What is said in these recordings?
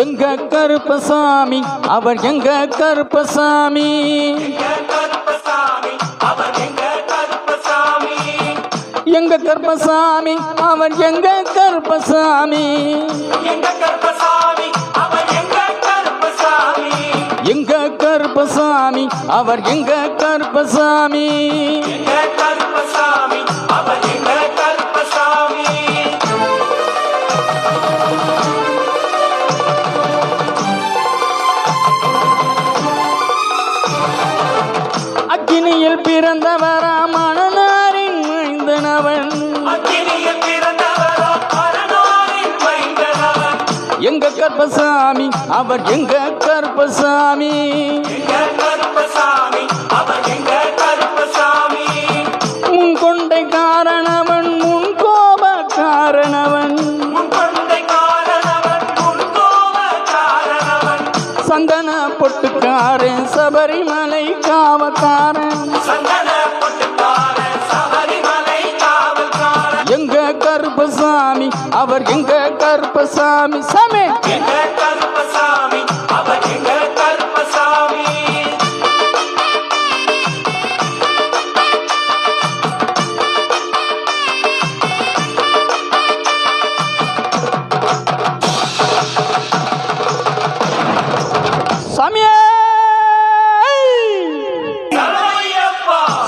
எங்க கருப்பசாமி அவர் எங்க கருப்பசாமி, எங்க கருப்பசாமி அவர் எங்க கருப்பசாமி, எங்க கருப்பசாமி அவர் எங்க கருப்பசாமி. அக்கினியில் பிறந்தவரா மணனாரின் மைந்தனவன், எங்க கருப்பசாமி அவர் எங்க கருப்பசாமி, முன் கொண்டை காரணவன் முன் கோப காரணவன், சந்தன பொட்டுக்காரன் சபரிமலை காவக்காரன், எங்க கருப்பசாமி அவர் எங்க கருப்பசாமி சாமி.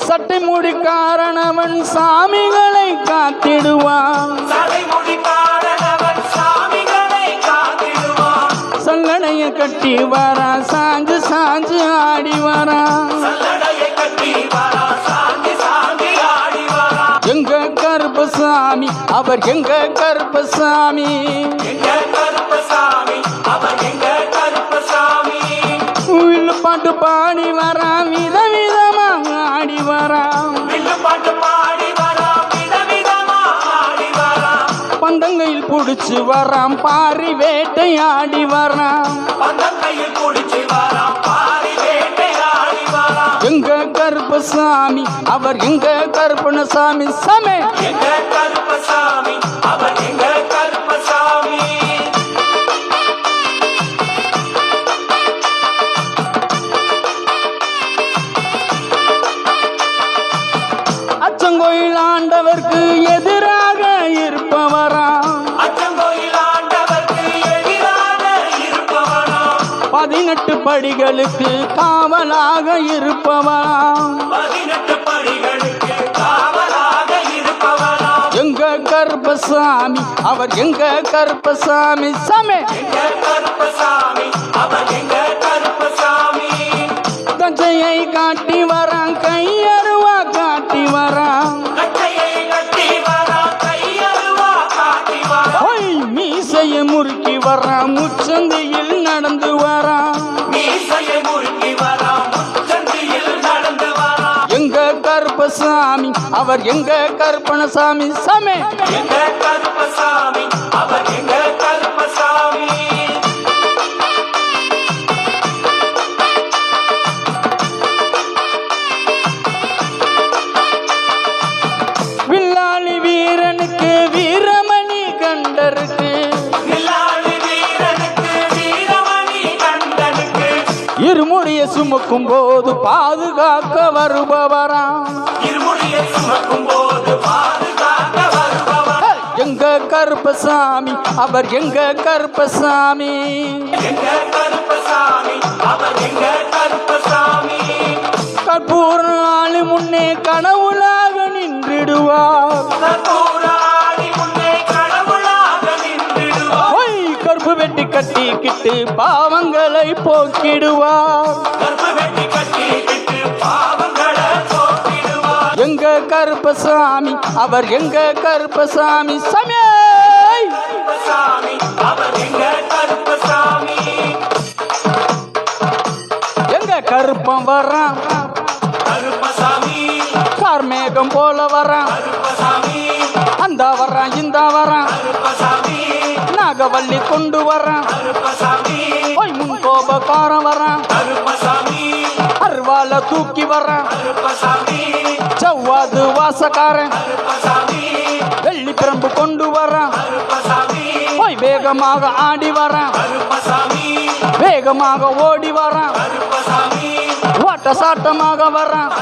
சட்டை முடி காரணவன் சாமிகளை காத்திடுவான், சல்லடைய கட்டி வரா சாஞ்சு சாஞ்சு ஆடி வரா, எங்க கருப்பசாமி அவர் எங்க கருப்பசாமி, வில்லு பாட்டு பாடி வரா விதவிதமா ஆடி வரா, பந்தங்கையில் புடிச்சு வராம் பாரி வேட்டையாடி வராம், எங்க கருப்பசாமி அவர் எங்க கருப்பணசாமி சாமி. அச்சங்கோயில் ஆண்டவர்க்கு எதிராக இருப்பவரா, 18 படிகளுக்கு காவலாக இருப்பவரா, எங்க கருப்பசாமி அவர் எங்க கருப்பசாமி சாமி. கஞ்சையை காட்டி வரான் கையருவா காட்டி வரான், மீசையை முறுக்கி வரான் முச்சந்தியில் நடந்து வரான், எங்க கருப்பசாமி அவர் எங்க கருப்பணசாமி சாமி. வில்லாளி வீரனுக்கு வீரமணி கண்டருக்கு, இருமுடிய சுமக்கும் போது பாதுகாக்க வருபவராம், எங்க கருப்பசாமி அவர் எங்க கருப்பசாமி, கற்பூர ஆளி முன்னே கனவுலாக நின்றிடுவார், கற்பு வெட்டி கட்டிக்கிட்டு பாவங்களை போக்கிடுவார், எங்க கருப்பசாமி அவர் எங்க கருப்பசாமி சாமி. எங்க கருப்பம் வர்றான் கார்மேகம் போல வர்றான், அந்த வர்றான் இந்த வர்றான், நாகவல்லி கொண்டு வர்றான், முன் கோபக்காரன் வர்றான், அருவால தூக்கி வர்றான், ஜவ்வாது வாசக்காரன் வெள்ளி பிரம்பு கொண்டு வரான் போய் வேகமாக ஆடி வரான் வேகமாக ஓடி வரான் ஓட்ட சாட்டமாக வரான்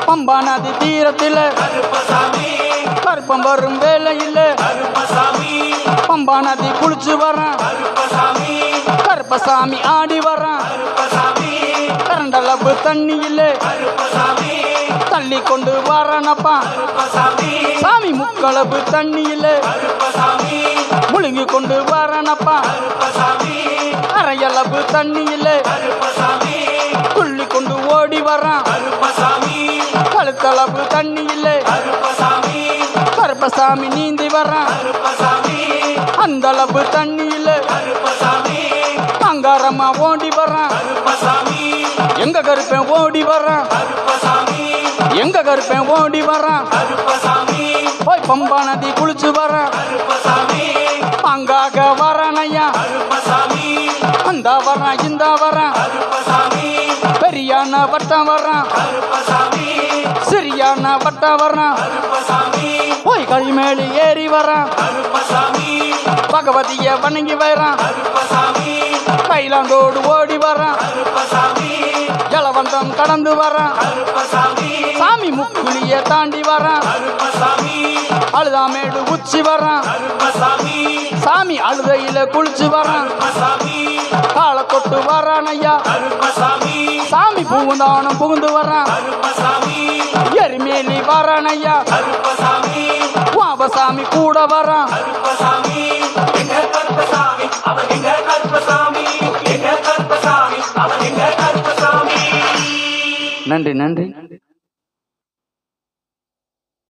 பம்பா நதி தீரத்தில் கருப்பம் வரும் வேலையில் பம்பா நதி குளிச்சு வரான் கருப்பசாமி ஆடி வரான் கரண்டளவு தண்ணியில் தள்ளி கொண்டு வரானப்பா சாமி முக்களவு தண்ணியில் முழுங்கி கொண்டு வரானப்பா அரையளவு தண்ணியில் துள்ளி கொண்டு ஓடி வரான் கழுத்தளவு தண்ணியில் கருப்பசாமி நீந்தி வரான் அந்த அளவு தண்ணியில் அங்காரமா ஓடி வரான் எங்க கருப்பேன் ஓடி வரான் எங்க கருப்பேன் ஓடி வரான் போய் பம்பா நதி குளிச்சு வரான் அங்காக வரானையா அந்த வரான் இந்த வரான் பெரியான வட்டம் வரான் சிறியான வட்டம் வரான் போய் கழிமேலி ஏறி வரான் பகவதிய வணங்கி வரான் கைலாந்தோடு ஓடி வரான் ஜலவந்தம் கடந்து வரான் சாமி முக்குளிய தாண்டி வரான் அழுதாமேடு உச்சி வரான் சாமி அழுதையில குளிச்சு வரான் காலை தொட்டு வரான் ஐயா சாமி பூந்தானம் புகுந்து வரான் எரிமேலி வரான் ஐயா பாபசாமி கூட வரான் நன்றி நன்றி.